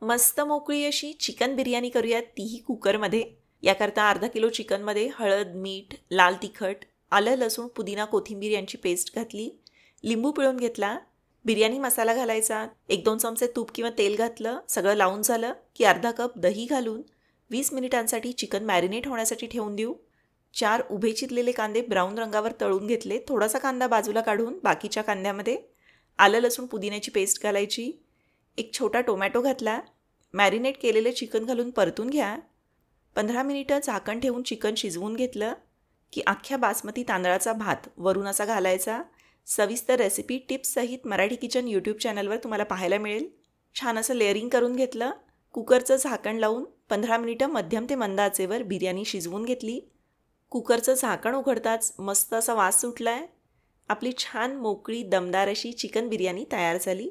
मस्त मोकळी अशी चिकन बिर्याणी करूयात, तीही कुकरमध्ये. याकरता अर्धा किलो चिकनमध्ये हळद, मीठ, लाल तिखट, आलं, लसूण, पुदिना, कोथिंबीर यांची पेस्ट घातली. लिंबू पिळून घेतला. बिर्याणी मसाला घालायचा. 1-2 चमचे तूप किंवा तेल घातलं. सगळं लावून झालं की अर्धा कप दही घालून 20 मिनिटांसाठी चिकन मॅरिनेट होण्यासाठी ठेवून देऊ. 4 उभे चिरलेले कांदे ब्राऊन रंगावर तळून घेतले. थोडासा कांदा बाजूला काढून बाकीच्या कांद्यामध्ये आलं, लसूण, पुदिन्याची पेस्ट घालायची. एक छोटा टोमॅटो घातला. मॅरिनेट केलेले चिकन घालून परतून घ्या. 15 मिनिटं झाकण ठेवून चिकन शिजवून घेतलं की अख्ख्या बासमती तांदळाचा भात वरून असा घालायचा. सविस्तर रेसिपी टिप्ससहित मराठी किचन यूट्यूब चॅनलवर तुम्हाला पाहायला मिळेल. छान असं लेअरिंग करून घेतलं. कुकरचं झाकण लावून 15 मिनिटं मध्यम ते मंद आचेवर बिर्याणी शिजवून घेतली. कुकरचं झाकण उघडताच मस्त असा वास सुटला आहे. आपली छान मोकळी दमदार अशी चिकन बिर्याणी तयार झाली.